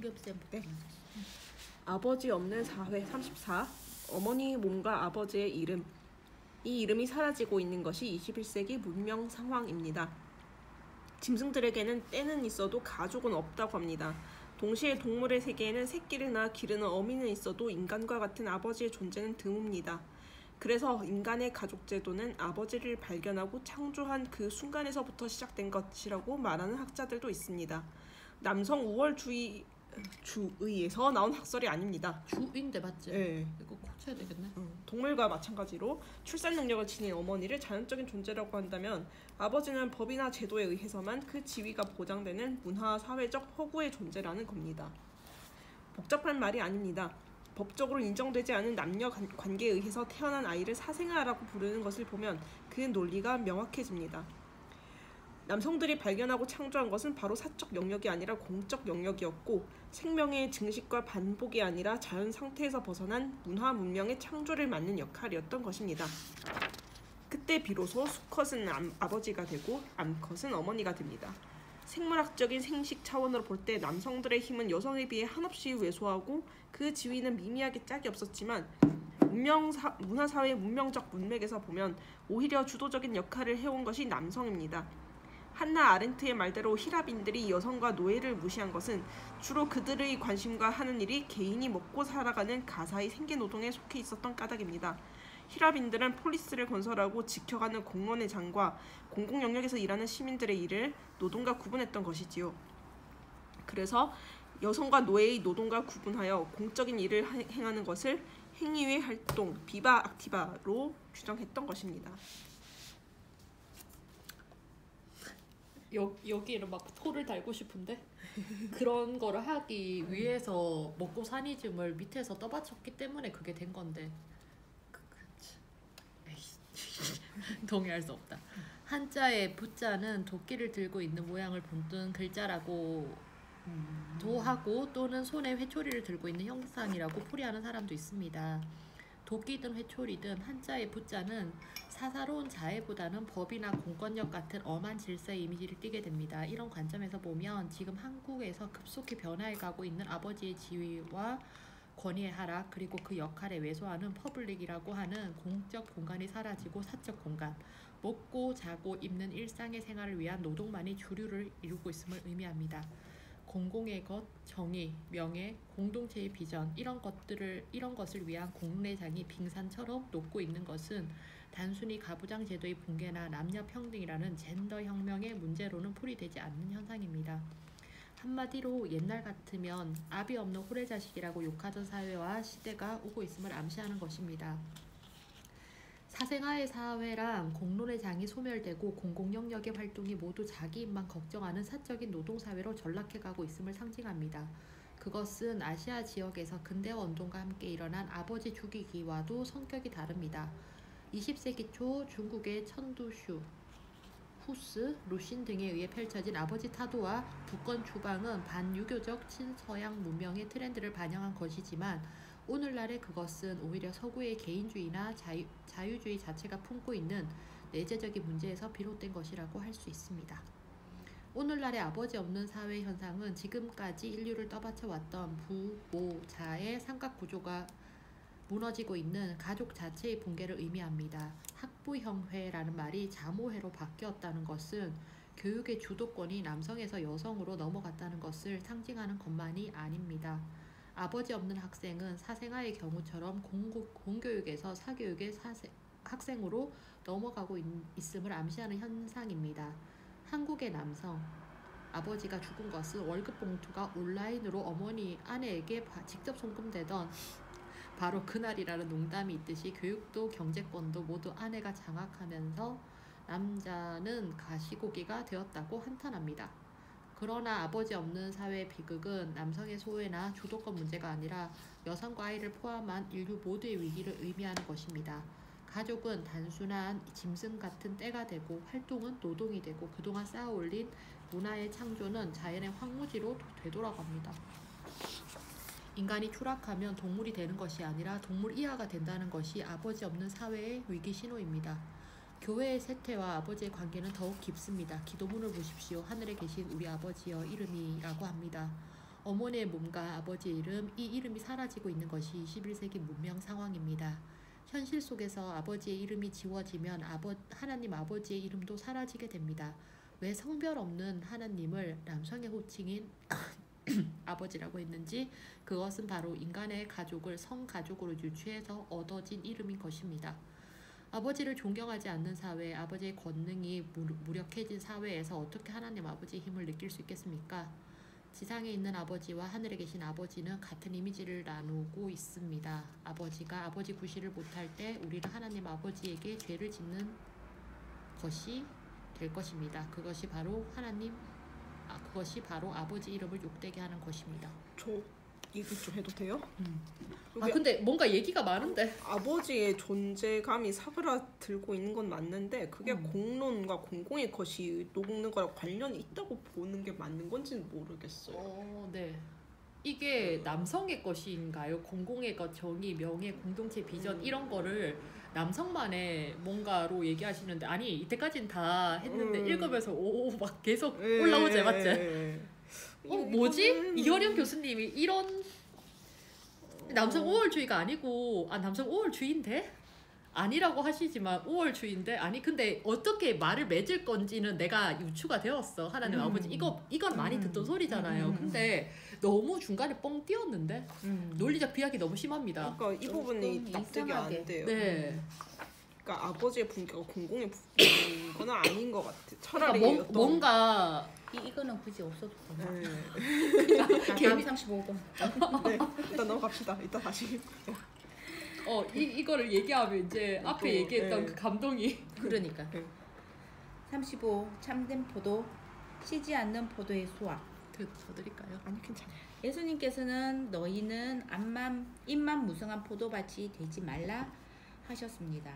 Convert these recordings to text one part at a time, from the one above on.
임금쌤부터. 네. 아버지 없는 사회 34. 어머니 몸과 아버지의 이름. 이 이름이 사라지고 있는 것이 21세기 문명 상황입니다. 짐승들에게는 때는 있어도 가족은 없다고 합니다. 동시에 동물의 세계에는 새끼를 낳아 기르는 어미는 있어도 인간과 같은 아버지의 존재는 드뭅니다. 그래서 인간의 가족 제도는 아버지를 발견하고 창조한 그 순간에서부터 시작된 것이라고 말하는 학자들도 있습니다. 남성 우월주의에서 나온 학설이 아닙니다. 주인데 맞지? 네. 이거 고쳐야 되겠네. 동물과 마찬가지로 출산 능력을 지닌 어머니를 자연적인 존재라고 한다면 아버지는 법이나 제도에 의해서만 그 지위가 보장되는 문화 사회적 허구의 존재라는 겁니다. 복잡한 말이 아닙니다. 법적으로 인정되지 않은 남녀 관계에 의해서 태어난 아이를 사생아라고 부르는 것을 보면 그 논리가 명확해집니다. 남성들이 발견하고 창조한 것은 바로 사적 영역이 아니라 공적 영역이었고 생명의 증식과 반복이 아니라 자연 상태에서 벗어난 문화 문명의 창조를 맡는 역할이었던 것입니다. 그때 비로소 수컷은 아버지가 되고 암컷은 어머니가 됩니다. 생물학적인 생식 차원으로 볼 때 남성들의 힘은 여성에 비해 한없이 왜소하고 그 지위는 미미하게 짝이 없었지만 문화사회의 문명적 문맥에서 보면 오히려 주도적인 역할을 해온 것이 남성입니다. 한나 아렌트의 말대로 히랍인들이 여성과 노예를 무시한 것은 주로 그들의 관심과 하는 일이 개인이 먹고 살아가는 가사의 생계노동에 속해 있었던 까닭입니다. 히랍인들은 폴리스를 건설하고 지켜가는 공론의 장과 공공영역에서 일하는 시민들의 일을 노동과 구분했던 것이지요. 그래서 여성과 노예의 노동과 구분하여 공적인 일을 행하는 것을 행위의 활동, 비바 악티바로 규정했던 것입니다. 여기를 막 토를 달고 싶은데 그런 거를 하기 위해서 먹고 사니즘을 밑에서 떠받쳤기 때문에 그게 된 건데 동의할 수 없다. 한자의 부자는 도끼를 들고 있는 모양을 본뜬 글자라고 도 하고 또는 손에 회초리를 들고 있는 형상이라고 풀이하는 사람도 있습니다. 도끼든 회초리든 한자의 부자는 사사로운 자애보다는 법이나 공권력 같은 엄한 질서의 이미지를 띠게 됩니다. 이런 관점에서 보면 지금 한국에서 급속히 변화해가고 있는 아버지의 지위와 권위의 하락 그리고 그 역할에 왜소하는 퍼블릭이라고 하는 공적 공간이 사라지고 사적 공간, 먹고 자고 입는 일상의 생활을 위한 노동만이 주류를 이루고 있음을 의미합니다. 공공의 것, 정의, 명예, 공동체의 비전 이런 것을 위한 공론의장이 빙산처럼 녹고 있는 것은 단순히 가부장 제도의 붕괴나 남녀 평등이라는 젠더 혁명의 문제로는 풀이되지 않는 현상입니다. 한마디로 옛날 같으면 아비 없는 호래자식이라고 욕하던 사회와 시대가 오고 있음을 암시하는 것입니다. 사생아의 사회랑 공론의 장이 소멸되고 공공영역의 활동이 모두 자기 입만 걱정하는 사적인 노동사회로 전락해가고 있음을 상징합니다. 그것은 아시아 지역에서 근대화 운동과 함께 일어난 아버지 죽이기와도 성격이 다릅니다. 20세기 초 중국의 천두슈, 후스, 루신 등에 의해 펼쳐진 아버지 타도와 북권 추방은 반유교적 친서양 문명의 트렌드를 반영한 것이지만 오늘날의 그것은 오히려 서구의 개인주의나 자유주의 자체가 품고 있는 내재적인 문제에서 비롯된 것이라고 할 수 있습니다. 오늘날의 아버지 없는 사회 현상은 지금까지 인류를 떠받쳐왔던 부, 모, 자의 삼각구조가 무너지고 있는 가족 자체의 붕괴를 의미합니다. 학부형회라는 말이 자모회로 바뀌었다는 것은 교육의 주도권이 남성에서 여성으로 넘어갔다는 것을 상징하는 것만이 아닙니다. 아버지 없는 학생은 사생아의 경우처럼 공교육에서 사교육의 학생으로 넘어가고 있음을 암시하는 현상입니다. 한국의 남성, 아버지가 죽은 것은 월급 봉투가 온라인으로 어머니, 아내에게 직접 송금되던 바로 그날이라는 농담이 있듯이 교육도 경제권도 모두 아내가 장악하면서 남자는 가시고기가 되었다고 한탄합니다. 그러나 아버지 없는 사회의 비극은 남성의 소외나 주도권 문제가 아니라 여성과 아이를 포함한 인류 모두의 위기를 의미하는 것입니다. 가족은 단순한 짐승 같은 떼가 되고 활동은 노동이 되고 그동안 쌓아올린 문화의 창조는 자연의 황무지로 되돌아갑니다. 인간이 추락하면 동물이 되는 것이 아니라 동물 이하가 된다는 것이 아버지 없는 사회의 위기 신호입니다. 교회의 세태와 아버지의 관계는 더욱 깊습니다. 기도문을 보십시오. 하늘에 계신 우리 아버지여 이름이라고 합니다. 어머니의 몸과 아버지의 이름, 이 이름이 사라지고 있는 것이 21세기 문명 상황입니다. 현실 속에서 아버지의 이름이 지워지면 하나님 아버지의 이름도 사라지게 됩니다. 왜 성별 없는 하나님을 남성의 호칭인 아버지라고 했는지 그것은 바로 인간의 가족을 성가족으로 유추해서 얻어진 이름인 것입니다. 아버지를 존경하지 않는 사회, 아버지의 권능이 무력해진 사회에서 어떻게 하나님 아버지의 힘을 느낄 수 있겠습니까? 지상에 있는 아버지와 하늘에 계신 아버지는 같은 이미지를 나누고 있습니다. 아버지가 아버지 구실을 못할 때 우리는 하나님 아버지에게 죄를 짓는 것이 될 것입니다. 그것이 바로 아버지 이름을 욕되게 하는 것입니다. 저 얘기 좀 해도 돼요? 근데 뭔가 얘기가 많은데. 아버지의 존재감이 사그라들고 있는 건 맞는데 그게 공론과 공공의 것이 녹는 거랑 관련이 있다고 보는 게 맞는 건지는 모르겠어요. 네. 이게 남성의 것인가요? 공공의 것, 정의, 명예, 공동체 비전 이런 거를 남성만의 뭔가로 얘기하시는데 아니 이때까지는 다 했는데 읽으면서 막 계속 올라오지 맞지? 뭐지? 이효령 교수님이 이런 남성 우월주의가 아니고 남성 우월주의인데? 아니라고 하시지만 우월주의인데 아니 근데 어떻게 말을 맺을 건지는 내가 유추가 되었어. 하나님 아버지 이건 많이 듣던 소리잖아요. 근데 너무 중간에 뻥 띄었는데 논리적 비약이 너무 심합니다. 그러니까 이 부분이 납득이 안 돼요. 네. 그러니까 아버지의 분기가 공공의 분인 건 아닌 것 같아. 차라리 그러니까 뭔가 이거는 굳이 없어도 되나? 네. 다음 35번. 네. 일단 넘어갑시다. 이따 다시. 이거를 얘기하면 이제 앞에 얘기했던 그 감동이 그러니까 35 참된 포도 쉬지 않는 포도의 수확. 더 드릴까요? 아니 괜찮아. 예수님께서는 너희는 잎만 무성한 포도밭이 되지 말라 하셨습니다.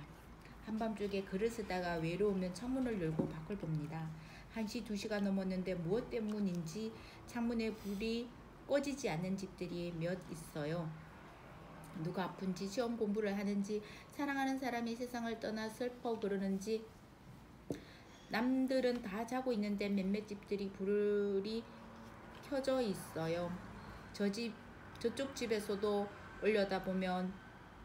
한밤중에 글을 쓰다가 외로우면 창문을 열고 밖을 봅니다. 1시 2시가 넘었는데 무엇 때문인지 창문에 불이 꺼지지 않는 집들이 몇 있어요. 누가 아픈지 시험 공부를 하는지 사랑하는 사람이 세상을 떠나 슬퍼 그러는지 남들은 다 자고 있는데 몇몇 집들이 불이 켜져 있어요. 저쪽 집에서도 올려다보면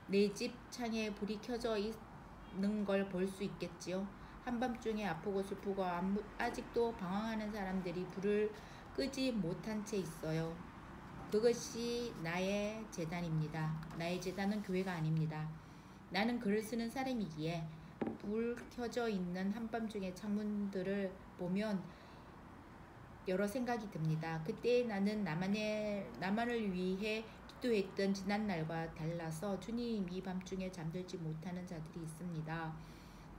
내 집 창에 불이 켜져 있는 걸 볼 수 있겠지요. 한밤중에 아프고 슬프고 아직도 방황하는 사람들이 불을 끄지 못한 채 있어요. 그것이 나의 재단입니다. 나의 재단은 교회가 아닙니다. 나는 글을 쓰는 사람이기에 불 켜져 있는 한밤중의 창문들을 보면 여러 생각이 듭니다. 그때 나는 나만을 위해 기도했던 지난날과 달라서 주님 이 밤중에 잠들지 못하는 자들이 있습니다.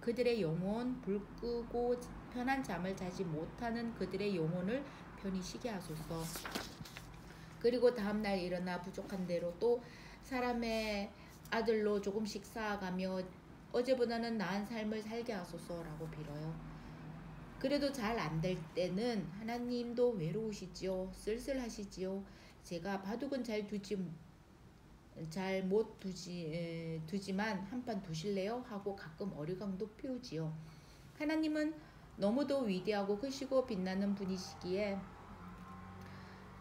그들의 영혼, 불 끄고 편한 잠을 자지 못하는 그들의 영혼을 편히 쉬게 하소서. 그리고 다음날 일어나 부족한 대로 또 사람의 아들로 조금씩 쌓아가며 어제보다는 나은 삶을 살게 하소서라고 빌어요. 그래도 잘 안 될 때는 하나님도 외로우시지요. 쓸쓸하시지요. 제가 바둑은 잘 못 두지만 한판 두실래요? 하고 가끔 어리광도 피우지요. 하나님은 너무도 위대하고 크시고 빛나는 분이시기에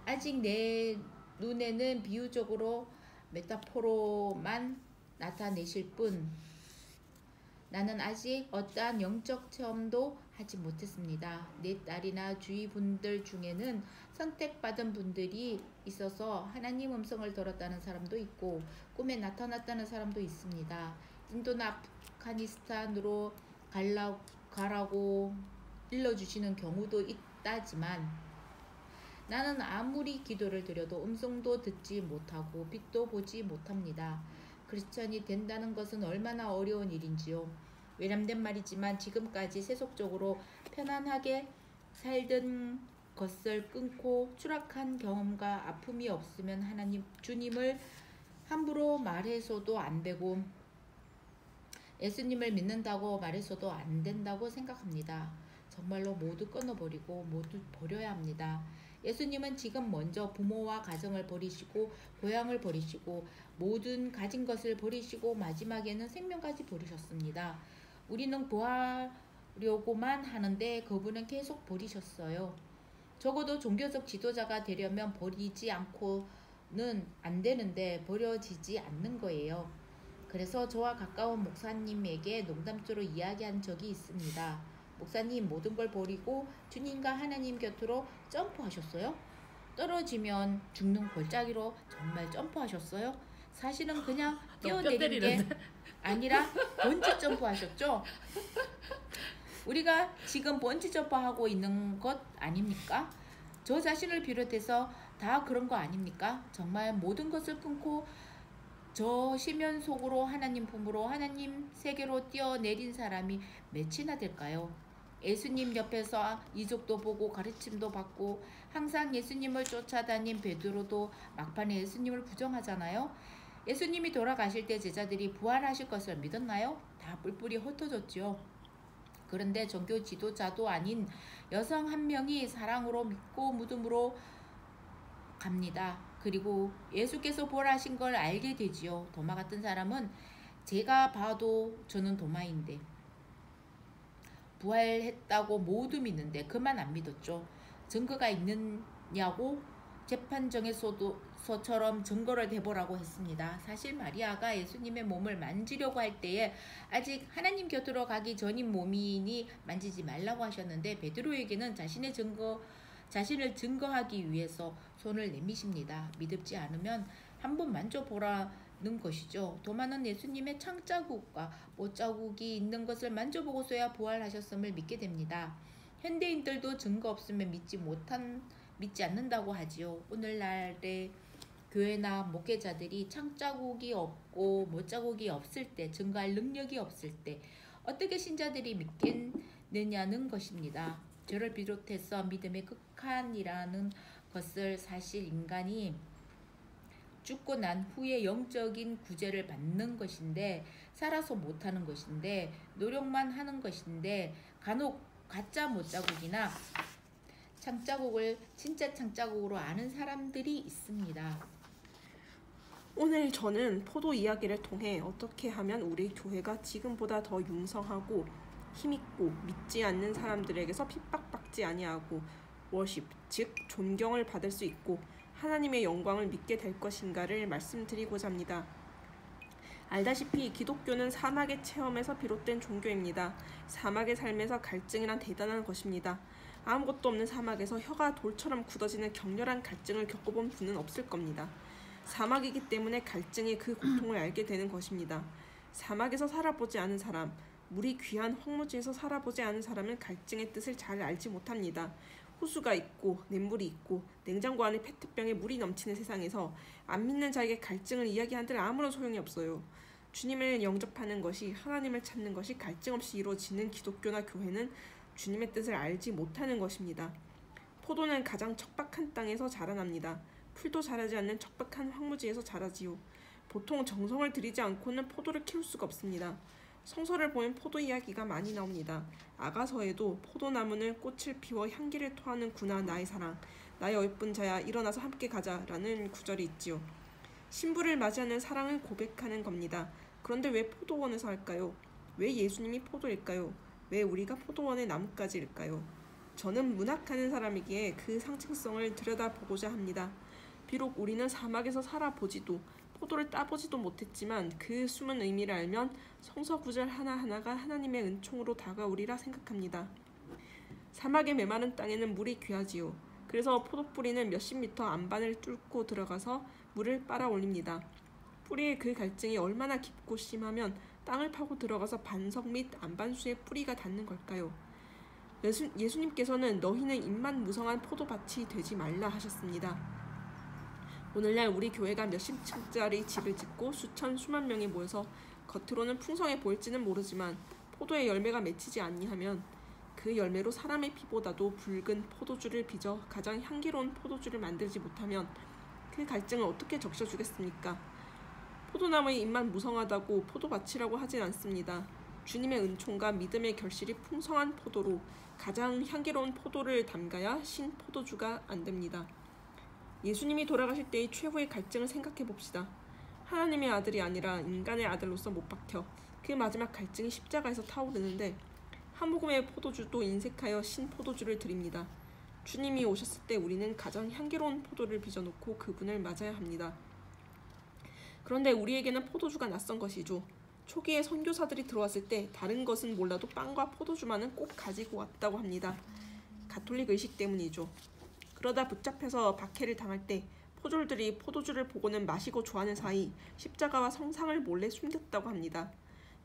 아직 내 눈에는 비유적으로 메타포로만 나타내실 뿐 나는 아직 어떠한 영적 체험도 하지 못했습니다. 내 딸이나 주위 분들 중에는 선택받은 분들이 있어서 하나님 음성을 들었다는 사람도 있고 꿈에 나타났다는 사람도 있습니다. 인도나 아프가니스탄으로 가라고 일러주시는 경우도 있다지만 나는 아무리 기도를 드려도 음성도 듣지 못하고 빛도 보지 못합니다. 크리스천이 된다는 것은 얼마나 어려운 일인지요. 외람된 말이지만 지금까지 세속적으로 편안하게 살던 것을 끊고 추락한 경험과 아픔이 없으면 주님을 함부로 말해서도 안 되고 예수님을 믿는다고 말해서도 안 된다고 생각합니다. 정말로 모두 끊어버리고 모두 버려야 합니다. 예수님은 지금 먼저 부모와 가정을 버리시고 고향을 버리시고 모든 가진 것을 버리시고 마지막에는 생명까지 버리셨습니다. 우리는 구하려고만 하는데 그분은 계속 버리셨어요. 적어도 종교적 지도자가 되려면 버리지 않고는 안 되는데 버려지지 않는 거예요. 그래서 저와 가까운 목사님에게 농담조로 이야기한 적이 있습니다. 목사님, 모든 걸 버리고 주님과 하나님 곁으로 점프하셨어요? 떨어지면 죽는 골짜기로 정말 점프하셨어요? 사실은 그냥 뛰어내린 게 아니라 번지 점프하셨죠? 우리가 지금 번지 점프하고 있는 것 아닙니까? 저 자신을 비롯해서 다 그런 거 아닙니까? 정말 모든 것을 끊고 저 심연 속으로 하나님 품으로 하나님 세계로 뛰어내린 사람이 몇이나 될까요? 예수님 옆에서 이적도 보고 가르침도 받고 항상 예수님을 쫓아다닌 베드로도 막판에 예수님을 부정하잖아요. 예수님이 돌아가실 때 제자들이 부활하실 것을 믿었나요? 다 뿔뿔이 흩어졌죠. 그런데 종교 지도자도 아닌 여성 한 명이 사랑으로 믿고 믿음으로 갑니다. 그리고 예수께서 부활하신 걸 알게 되지요. 도마 같은 사람은 제가 봐도 저는 도마인데 부활했다고 모두 믿는데 그만 안 믿었죠. 증거가 있느냐고 재판정에서처럼 증거를 대보라고 했습니다. 사실 마리아가 예수님의 몸을 만지려고 할 때에 아직 하나님 곁으로 가기 전인 몸이니 만지지 말라고 하셨는데 베드로에게는 자신을 증거하기 위해서 손을 내미십니다. 믿지 않으면 한번 만져보라는 것이죠. 도마는 예수님의 창자국과 못자국이 있는 것을 만져보고서야 부활하셨음을 믿게 됩니다. 현대인들도 증거 없으면 믿지 않는다고 하지요. 오늘날의 교회나 목회자들이 창자국이 없고 못자국이 없을 때, 증거할 능력이 없을 때 어떻게 신자들이 믿겠느냐는 것입니다. 저를 비롯해서 믿음의 극한이라는 것을 사실 인간이 죽고 난 후에 영적인 구제를 받는 것인데 살아서 못하는 것인데 노력만 하는 것인데 간혹 가짜 못자국이나 창자국을 진짜 창자국으로 아는 사람들이 있습니다. 오늘 저는 포도 이야기를 통해 어떻게 하면 우리 교회가 지금보다 더 융성하고 힘있고 믿지 않는 사람들에게서 핍박받지 아니하고 워십, 즉 존경을 받을 수 있고 하나님의 영광을 믿게 될 것인가를 말씀드리고자 합니다. 알다시피 기독교는 사막의 체험에서 비롯된 종교입니다. 사막의 삶에서 갈증이란 대단한 것입니다. 아무것도 없는 사막에서 혀가 돌처럼 굳어지는 격렬한 갈증을 겪어본 분은 없을 겁니다. 사막이기 때문에 갈증의 그 고통을 알게 되는 것입니다. 사막에서 살아보지 않은 사람, 물이 귀한 황무지에서 살아보지 않은 사람은 갈증의 뜻을 잘 알지 못합니다. 호수가 있고 냇물이 있고 냉장고 안에 페트병에 물이 넘치는 세상에서 안 믿는 자에게 갈증을 이야기한들 아무런 소용이 없어요. 주님을 영접하는 것이, 하나님을 찾는 것이 갈증 없이 이루어지는 기독교나 교회는 주님의 뜻을 알지 못하는 것입니다. 포도는 가장 척박한 땅에서 자라납니다. 풀도 자라지 않는 척박한 황무지에서 자라지요. 보통 정성을 들이지 않고는 포도를 키울 수가 없습니다. 성서를 보면 포도 이야기가 많이 나옵니다. 아가서에도 포도나무는 꽃을 피워 향기를 토하는구나 나의 사랑, 나의 예쁜 자야 일어나서 함께 가자라는 구절이 있지요. 신부를 맞이하는 사랑을 고백하는 겁니다. 그런데 왜 포도원에서 할까요? 왜 예수님이 포도일까요? 왜 우리가 포도원의 나뭇가지일까요? 저는 문학하는 사람이기에 그 상징성을 들여다보고자 합니다. 비록 우리는 사막에서 살아보지도 포도를 따보지도 못했지만 그 숨은 의미를 알면 성서 구절 하나하나가 하나님의 은총으로 다가오리라 생각합니다. 사막의 메마른 땅에는 물이 귀하지요. 그래서 포도뿌리는 몇십 미터 안반을 뚫고 들어가서 물을 빨아 올립니다. 뿌리의 그 갈증이 얼마나 깊고 심하면 땅을 파고 들어가서 반석 및 안반수의 뿌리가 닿는 걸까요? 예수님께서는 너희는 입만 무성한 포도밭이 되지 말라 하셨습니다. 오늘날 우리 교회가 몇십 층짜리 집을 짓고 수만 명이 모여서 겉으로는 풍성해 보일지는 모르지만 포도의 열매가 맺히지 아니하면 그 열매로 사람의 피보다도 붉은 포도주를 빚어 가장 향기로운 포도주를 만들지 못하면 그 갈증을 어떻게 적셔주겠습니까? 포도나무의 잎만 무성하다고 포도밭이라고 하진 않습니다. 주님의 은총과 믿음의 결실이 풍성한 포도로 가장 향기로운 포도를 담가야 신 포도주가 안 됩니다. 예수님이 돌아가실 때의 최후의 갈증을 생각해 봅시다. 하나님의 아들이 아니라 인간의 아들로서 못 박혀 그 마지막 갈증이 십자가에서 타오르는데 한 모금의 포도주도 인색하여 신 포도주를 드립니다. 주님이 오셨을 때 우리는 가장 향기로운 포도를 빚어놓고 그분을 맞아야 합니다. 그런데 우리에게는 포도주가 낯선 것이죠. 초기에 선교사들이 들어왔을 때 다른 것은 몰라도 빵과 포도주만은 꼭 가지고 왔다고 합니다. 가톨릭 의식 때문이죠. 그러다 붙잡혀서 박해를 당할 때 포졸들이 포도주를 보고는 마시고 좋아하는 사이 십자가와 성상을 몰래 숨겼다고 합니다.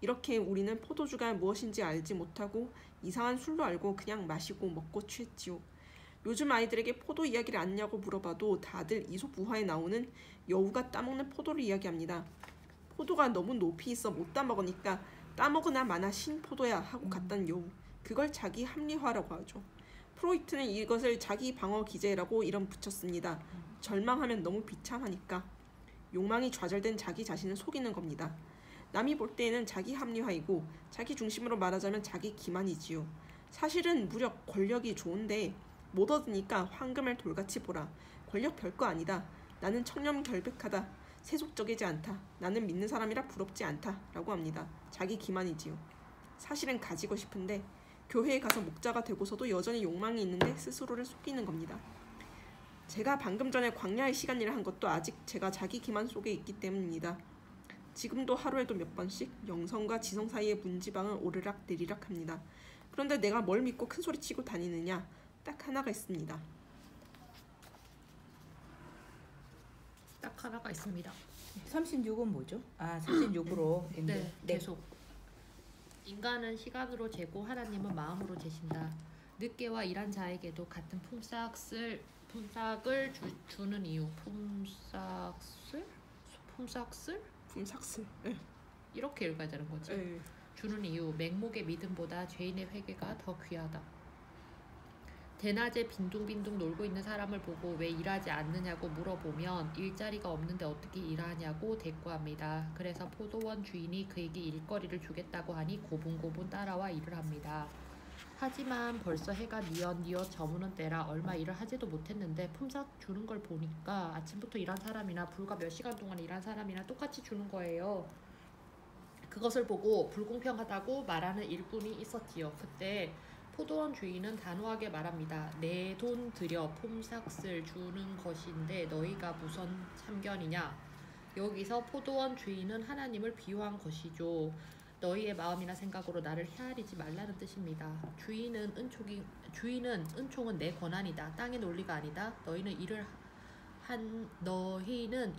이렇게 우리는 포도주가 무엇인지 알지 못하고 이상한 술로 알고 그냥 마시고 먹고 취했지요. 요즘 아이들에게 포도 이야기를 아냐고 물어봐도 다들 이솝 우화에 나오는 여우가 따먹는 포도를 이야기합니다. 포도가 너무 높이 있어 못 따먹으니까 따먹으나 마나 신포도야 하고 갔단 여우. 그걸 자기 합리화라고 하죠. 프로이트는 이것을 자기 방어 기제라고 이름 붙였습니다. 절망하면 너무 비참하니까. 욕망이 좌절된 자기 자신을 속이는 겁니다. 남이 볼 때에는 자기 합리화이고 자기 중심으로 말하자면 자기 기만이지요. 사실은 무력, 권력이 좋은데 못 얻으니까 황금을 돌같이 보라. 권력 별거 아니다. 나는 청렴결백하다. 세속적이지 않다. 나는 믿는 사람이라 부럽지 않다. 라고 합니다. 자기 기만이지요. 사실은 가지고 싶은데 교회에 가서 목자가 되고서도 여전히 욕망이 있는데 스스로를 속이는 겁니다. 제가 방금 전에 광야의 시간이라 한 것도 아직 제가 자기 기만 속에 있기 때문입니다. 지금도 하루에도 몇 번씩 영성과 지성 사이의 문지방은 오르락 내리락 합니다. 그런데 내가 뭘 믿고 큰소리치고 다니느냐? 딱 하나가 있습니다. 딱 하나가 있습니다. 36은 뭐죠? 아, 36으로. 네, 계속. 인간은 시간으로 재고 하나님은 마음으로 재신다. 늦게와 일한 자에게도 같은 품삯을 주는 이유. 품삯을? 네. 이렇게 읽어야 되는 거지. 네. 주는 이유. 맹목의 믿음보다 죄인의 회개가 더 귀하다. 대낮에 빈둥빈둥 놀고 있는 사람을 보고 왜 일하지 않느냐고 물어보면 일자리가 없는데 어떻게 일하냐고 대꾸합니다. 그래서 포도원 주인이 그에게 일거리를 주겠다고 하니 고분고분 따라와 일을 합니다. 하지만 벌써 해가 뉘엿뉘엿 저무는 때라 얼마 일을 하지도 못했는데 품삯 주는 걸 보니까 아침부터 일한 사람이나 불과 몇 시간 동안 일한 사람이나 똑같이 주는 거예요. 그것을 보고 불공평하다고 말하는 일꾼이 있었지요. 그때 포도원 주인은 단호하게 말합니다. 내 돈 들여 품삯을 주는 것인데 너희가 무슨 참견이냐. 여기서 포도원 주인은 하나님을 비유한 것이죠. 너희의 마음이나 생각으로 나를 헤아리지 말라는 뜻입니다. 주인은 은총은 내 권한이다. 땅의 논리가 아니다. 너희는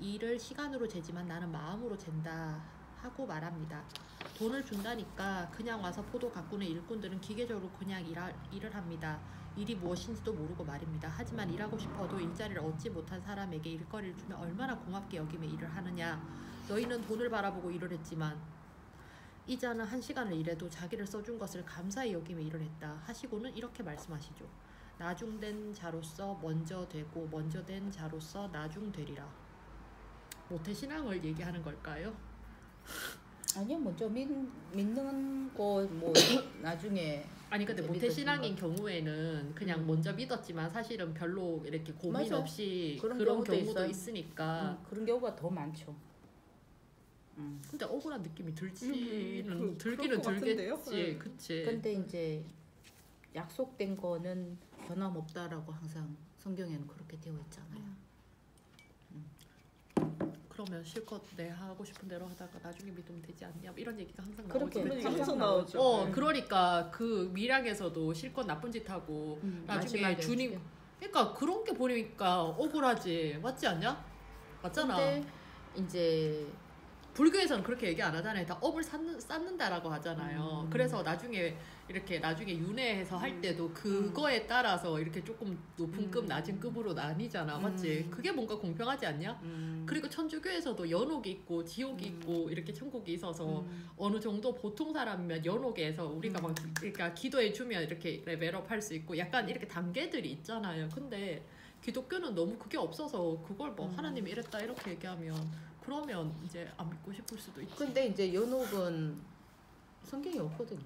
일을 시간으로 재지만 나는 마음으로 잰다 하고 말합니다. 돈을 준다니까 그냥 와서 포도 가꾸는 일꾼들은 기계적으로 그냥 일을 합니다. 일이 무엇인지도 모르고 말입니다. 하지만 일하고 싶어도 일자리를 얻지 못한 사람에게 일거리를 주면 얼마나 고맙게 여기며 일을 하느냐. 너희는 돈을 바라보고 일을 했지만 이 자는 1시간을 일해도 자기를 써준 것을 감사히 여기며 일을 했다 하시고는 이렇게 말씀하시죠. 나중된 자로서 먼저 되고 먼저 된 자로서 나중되리라. 모태신앙을 얘기하는 걸까요? 아니요, 먼저 믿는 거 뭐 나중에. 아니 근데 모태신앙인 경우에는 그냥 먼저 믿었지만 사실은 별로 이렇게 고민 맞아. 없이 그런 그런 경우도 경우도 있어요. 있으니까. 그런 경우가 더 많죠. 근데 억울한 느낌이 그럴 들기는 것 같은데요? 들겠지. 네. 그치. 근데 이제 약속된 거는 변함없다라고 항상 성경에는 그렇게 되어 있잖아요. 그러면 실컷 내 하고 싶은 대로 하다가 나중에 믿으면 되지 않냐 이런 얘기가 항상 그렇게 나오지. 항상 항상 나오죠. 네. 그러니까 그 밀양에서도 실컷 나쁜 짓 하고 나중에 마지막에 주님 어떻게. 그러니까 그런 게 보니까 억울하지. 맞지 않냐? 맞잖아. 근데 이제 불교에서는 그렇게 얘기 안 하잖아요. 다 업을 쌓는다라고 하잖아요. 그래서 나중에 윤회해서 할 때도 그거에 따라서 이렇게 조금 높은 급, 낮은 급으로 나뉘잖아. 맞지? 그게 뭔가 공평하지 않냐? 그리고 천주교에서도 연옥이 있고 지옥이 있고 이렇게 천국이 있어서 어느 정도 보통 사람이면 연옥에서 우리가 막 그러니까 기도해 주면 이렇게 레벨업 할 수 있고 약간 이렇게 단계들이 있잖아요. 근데 기독교는 너무 그게 없어서 그걸 뭐 하나님이 이랬다 이렇게 얘기하면 그러면 이제 안 믿고 싶을 수도 있지. 근데 이제 연옥은 성경에 없거든요.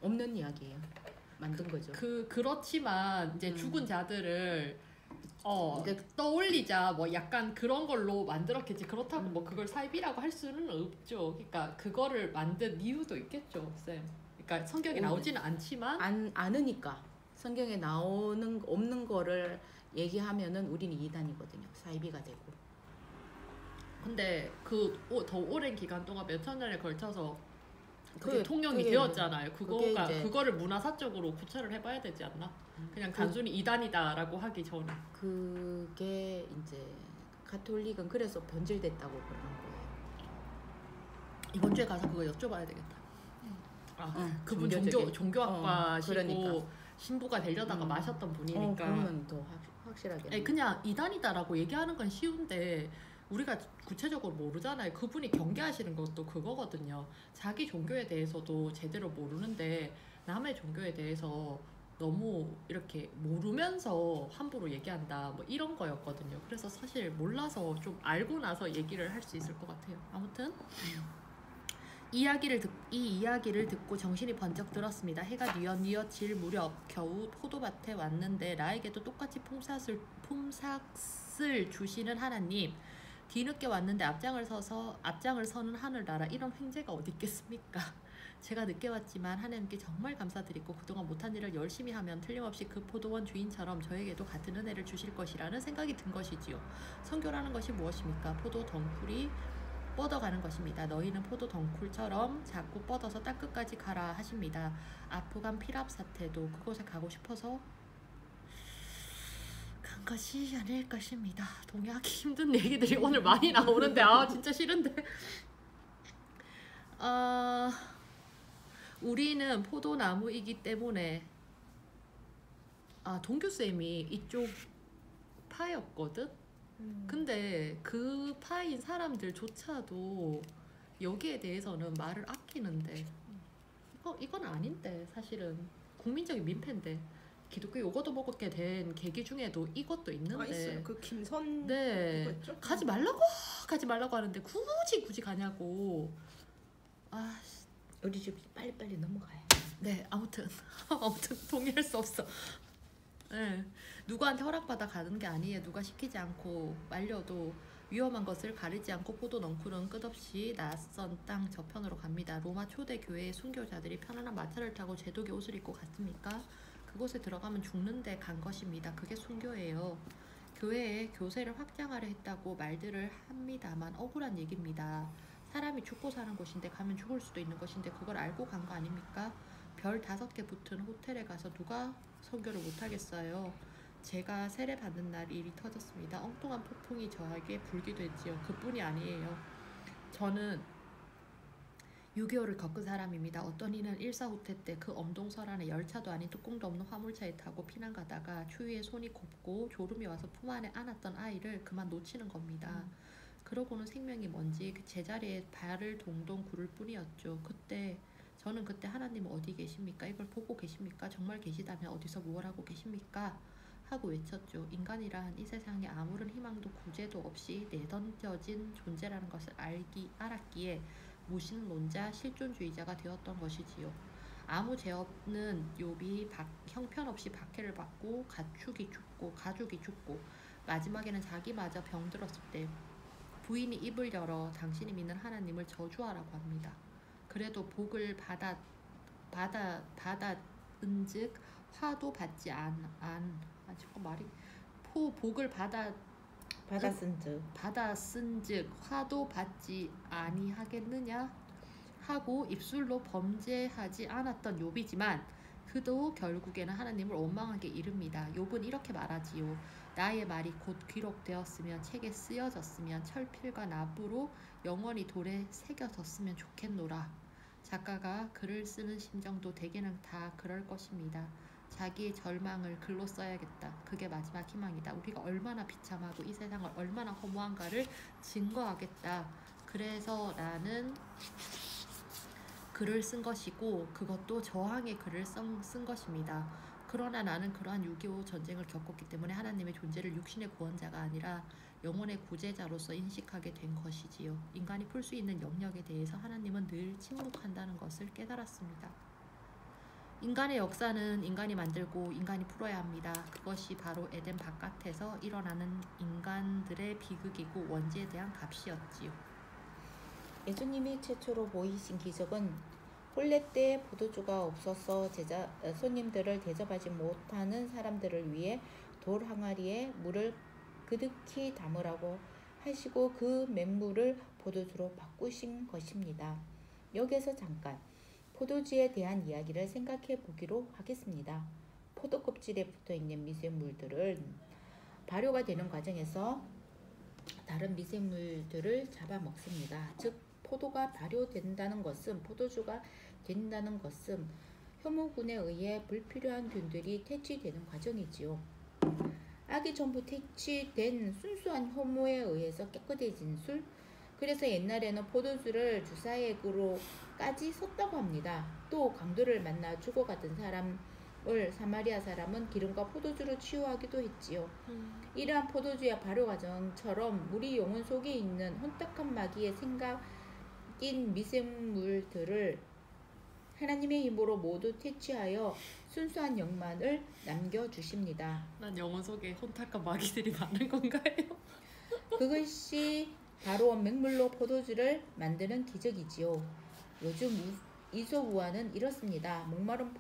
없는 이야기예요. 만든 거죠. 그렇지만 이제 죽은 자들을 그러니까 떠올리자 뭐 약간 그런 걸로 만들었겠지. 그렇다고 뭐 그걸 사입이라고 할 수는 없죠. 그러니까 그거를 만든 이유도 있겠죠, 쌤. 그러니까 성경에 나오지는 않지만 아느니까. 성경에 나오는 없는 거를 얘기하면은 우리는 이단이거든요. 사이비가 되고. 근데 더 오랜 기간 동안 몇천 년에 걸쳐서 그게- 통용이 그게 되었잖아요. 그게 이제- 그거를 문화사적으로 구체를 해봐야 되지 않나? 그냥 단순히 이단이다라고 하기 전에. 그게 이제 가톨릭은 그래서 변질됐다고 그러는 거예요. 이번 주에 가서 그거 여쭤봐야 되겠다. 그분 종교적인. 종교학과시고 그러니까. 신부가 되려다가 마셨던 분이니까. 그러면 더 확실하게. 아니, 그냥 이단이다라고 얘기하는 건 쉬운데 우리가 구체적으로 모르잖아요. 그분이 경계하시는 것도 그거거든요. 자기 종교에 대해서도 제대로 모르는데 남의 종교에 대해서 너무 이렇게 모르면서 함부로 얘기한다 뭐 이런 거였거든요. 그래서 사실 몰라서 좀 알고 나서 얘기를 할 수 있을 것 같아요. 아무튼 이 이야기를 듣고 정신이 번쩍 들었습니다. 해가 뉘엿뉘엿 질 무렵 겨우 포도밭에 왔는데 나에게도 똑같이 품삯을 주시는 하나님. 뒤늦게 왔는데 앞장을 서는 하늘나라, 이런 횡재가 어디 있겠습니까? 제가 늦게 왔지만 하나님께 정말 감사드리고 그동안 못한 일을 열심히 하면 틀림없이 그 포도원 주인처럼 저에게도 같은 은혜를 주실 것이라는 생각이 든 것이지요. 선교라는 것이 무엇입니까? 포도 덩쿨이 뻗어가는 것입니다. 너희는 포도 덩쿨처럼 자꾸 뻗어서 땅끝까지 가라 하십니다. 아프간 피랍 사태도 그곳에 가고 싶어서 간 것이 아닐 것입니다. 동의하기 힘든 얘기들이 오늘 많이 나오는데 진짜 싫은데. 우리는 포도나무이기 때문에 동규쌤이 이쪽 파였거든? 근데 그 파인 사람들조차도 여기에 대해서는 말을 아끼는데 이건 아닌데 사실은 국민적인 민폐인데 기독교 요거도 먹게 된 계기 중에도 이것도 있는데 있어요. 그 김선 네 그거였죠? 가지 말라고 하는데 굳이 가냐고. 우리 집 빨리빨리 넘어가요. 네 아무튼 동의할 수 없어. 네, 누구한테 허락받아 가는 게 아니에요. 누가 시키지 않고 말려도 위험한 것을 가리지 않고 포도 넝쿨은 끝없이 낯선 땅 저편으로 갑니다. 로마 초대 교회의 순교자들이 편안한 마차를 타고 제독의 옷을 입고 갔습니까? 그곳에 들어가면 죽는데 간 것입니다. 그게 순교예요. 교회에 교세를 확장하려 했다고 말들을 합니다만 억울한 얘기입니다. 사람이 죽고 사는 곳인데 가면 죽을 수도 있는 것인데 그걸 알고 간 거 아닙니까? 별 5개 붙은 호텔에 가서 누가 선교를 못하겠어요. 제가 세례받는 날 일이 터졌습니다. 엉뚱한 폭풍이 저에게 불기도 했지요. 그뿐이 아니에요. 저는 6.25를 겪은 사람입니다. 어떤 이는 1.4 후퇴 때 그 엄동설안에 열차도 아닌 뚜껑도 없는 화물차에 타고 피난 가다가 추위에 손이 곱고 졸음이 와서 품 안에 안았던 아이를 그만 놓치는 겁니다. 그러고는 생명이 뭔지 그 제자리에 발을 동동 구를 뿐이었죠. 저는 그때 하나님은 어디 계십니까? 이걸 보고 계십니까? 정말 계시다면 어디서 무엇 하고 계십니까? 하고 외쳤죠. 인간이란 이 세상에 아무런 희망도 구제도 없이 내던져진 존재라는 것을 알았기에 무신론자 실존주의자가 되었던 것이지요. 아무 죄 없는 욥이 형편없이 박해를 받고 가축이 죽고 마지막에는 자기마저 병들었을 때 부인이 입을 열어 당신이 믿는 하나님을 저주하라고 합니다. 그래도 복을 받았은즉 화도 받지 복을 받았은즉 화도 받지 아니하겠느냐 하고 입술로 범죄하지 않았던 욥이지만 그도 결국에는 하나님을 원망하게 이릅니다. 욥은 이렇게 말하지요. 나의 말이 곧 기록되었으면 책에 쓰여졌으면 철필과 나부로 영원히 돌에 새겨졌으면 좋겠노라. 작가가 글을 쓰는 심정도 대개는 다 그럴 것입니다. 자기의 절망을 글로 써야겠다. 그게 마지막 희망이다. 우리가 얼마나 비참하고 이 세상을 얼마나 허무한가를 증거하겠다. 그래서 나는 글을 쓴 것이고 그것도 저항의 글을 쓴 것입니다. 그러나 나는 그러한 6.25 전쟁을 겪었기 때문에 하나님의 존재를 육신의 구원자가 아니라 영혼의 구제자로서 인식하게 된 것이지요. 인간이 풀 수 있는 영역에 대해서 하나님은 늘 침묵한다는 것을 깨달았습니다. 인간의 역사는 인간이 만들고 인간이 풀어야 합니다. 그것이 바로 에덴 바깥에서 일어나는 인간들의 비극이고 원죄에 대한 값이었지요. 예수님이 최초로 보이신 기적은 혼례 때 포도주가 없어서 손님들을 대접하지 못하는 사람들을 위해 돌 항아리에 물을 그득히 담으라고 하시고 그 맹물을 포도주로 바꾸신 것입니다. 여기서 잠깐 포도주에 대한 이야기를 생각해 보기로 하겠습니다. 포도 껍질에 붙어 있는 미생물들을 발효가 되는 과정에서 다른 미생물들을 잡아먹습니다. 즉 포도가 발효된다는 것은 포도주가 된다는 것은 효모균에 의해 불필요한 균들이 퇴치되는 과정이지요. 아기 전부 퇴치된 순수한 효모에 의해서 깨끗해진 술. 그래서 옛날에는 포도주를 주사액으로까지 썼다고 합니다. 또 강도를 만나 죽어가던 사람을 사마리아 사람은 기름과 포도주로 치유하기도 했지요. 이러한 포도주의 발효 과정처럼 우리 영혼 속에 있는 혼탁한 마귀의 생각인 미생물들을 하나님의 힘으로 모두 퇴치하여 순수한 영만을 남겨주십니다. 난 영혼 속에 혼탁한 마귀들이 많은 건가요? 그것이 바로 맹물로 포도주를 만드는 기적이지요. 요즘 이솝우화는 이렇습니다. 목마른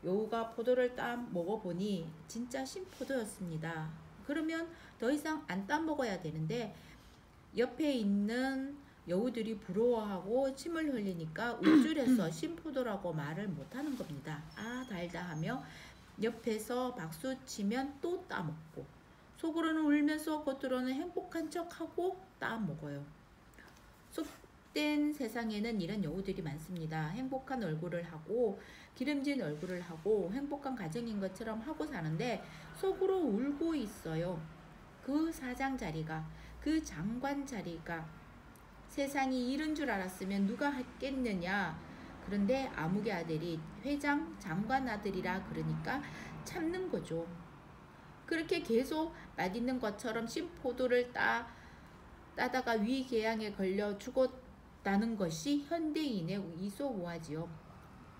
여우가 포도를 따 먹어보니 진짜 신포도였습니다. 그러면 더 이상 안 따 먹어야 되는데 옆에 있는 여우들이 부러워하고 침을 흘리니까 우쭐해서 신포도라고 말을 못하는 겁니다. 아 달다 하며 옆에서 박수치면 또 따먹고 속으로는 울면서 겉으로는 행복한 척하고 따먹어요. 속된 세상에는 이런 여우들이 많습니다. 행복한 얼굴을 하고 기름진 얼굴을 하고 행복한 가정인 것처럼 하고 사는데 속으로 울고 있어요. 그 사장 자리가, 그 장관 자리가 세상이 이런 줄 알았으면 누가 했겠느냐. 그런데 아무개 아들이 회장 장관 아들이라 그러니까 참는 거죠. 그렇게 계속 맛있는 것처럼 신포도를 따다가 위궤양에 걸려 죽었다는 것이 현대인의 이솝우화지요.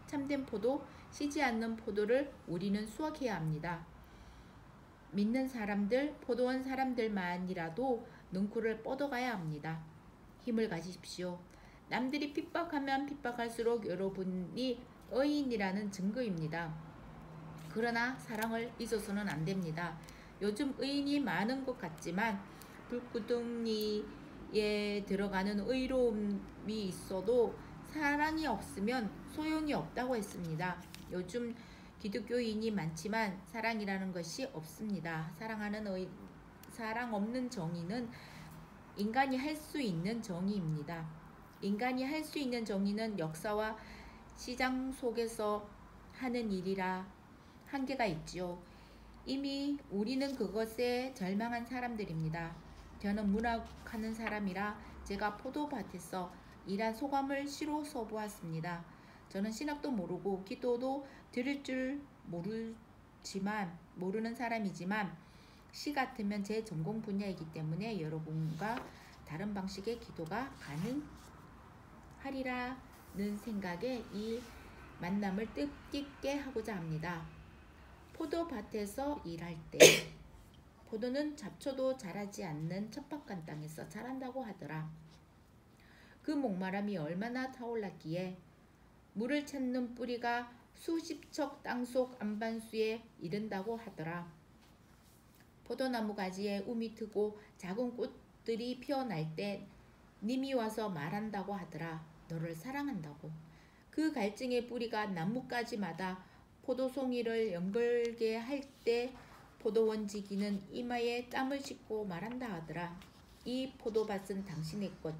참된 포도, 시지 않는 포도를 우리는 수확해야 합니다. 믿는 사람들, 포도원 사람들만이라도 능구를 뻗어가야 합니다. 힘을 가지십시오. 남들이 핍박하면 핍박할수록 여러분이 의인이라는 증거입니다. 그러나 사랑을 잊어서는 안 됩니다. 요즘 의인이 많은 것 같지만 불구덩이에 들어가는 의로움이 있어도 사랑이 없으면 소용이 없다고 했습니다. 요즘 기독교인이 많지만 사랑이라는 것이 없습니다. 사랑 없는 정의는 인간이 할 수 있는 정의입니다. 인간이 할 수 있는 정의는 역사와 시장 속에서 하는 일이라 한계가 있지요. 이미 우리는 그것에 절망한 사람들입니다. 저는 문학하는 사람이라 제가 포도밭에서 일한 소감을 시로 써보았습니다. 저는 신학도 모르고 기도도 드릴 줄 모르는 사람이지만 시 같으면 제 전공 분야이기 때문에 여러분과 다른 방식의 기도가 가능하리라는 생각에 이 만남을 뜻깊게 하고자 합니다. 포도밭에서 일할 때 포도는 잡초도 자라지 않는 척박한 땅에서 자란다고 하더라. 그 목마름이 얼마나 타올랐기에 물을 찾는 뿌리가 수십 척 땅속 안반수에 이른다고 하더라. 포도나무 가지에 움이 트고 작은 꽃들이 피어날 때 님이 와서 말한다고 하더라. 너를 사랑한다고. 그 갈증의 뿌리가 나뭇가지마다 포도송이를 연결게 할 때 포도원지기는 이마에 땀을 씻고 말한다 하더라. 이 포도밭은 당신의 것.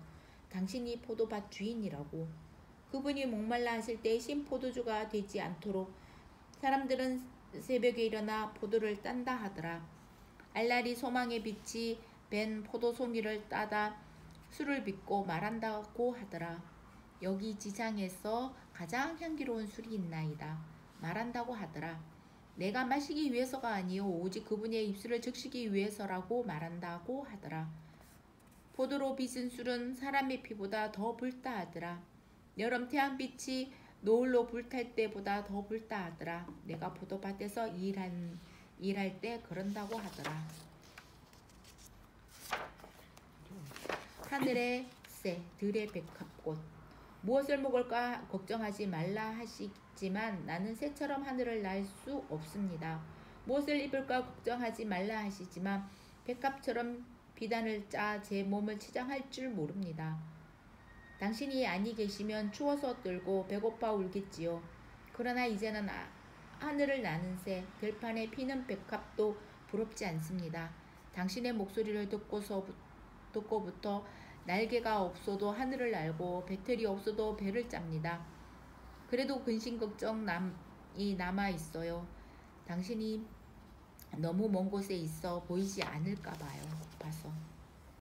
당신이 포도밭 주인이라고. 그분이 목말라 하실 때 신포도주가 되지 않도록 사람들은 새벽에 일어나 포도를 딴다 하더라. 알라리 소망의 빛이 밴 포도송이를 따다 술을 빚고 말한다고 하더라. 여기 지상에서 가장 향기로운 술이 있나이다. 말한다고 하더라. 내가 마시기 위해서가 아니요 오직 그분의 입술을 적시기 위해서라고 말한다고 하더라. 포도로 빚은 술은 사람의 피보다 더 붉다 하더라. 여름 태양빛이 노을로 불탈 때보다 더 붉다 하더라. 내가 포도밭에서 일할 때 그런다고 하더라. 하늘의 새, 들의 백합꽃, 무엇을 먹을까 걱정하지 말라 하시지만 나는 새처럼 하늘을 날 수 없습니다. 무엇을 입을까 걱정하지 말라 하시지만 백합처럼 비단을 짜 제 몸을 치장할 줄 모릅니다. 당신이 아니 계시면 추워서 떨고 배고파 울겠지요. 그러나 이제는 하늘을 나는 새, 들판에 피는 백합도 부럽지 않습니다. 당신의 목소리를 듣고부터 날개가 없어도 하늘을 날고 배틀이 없어도 배를 짭니다. 그래도 근심 걱정이 남아 있어요. 당신이 너무 먼 곳에 있어 보이지 않을까 봐요. 봐서.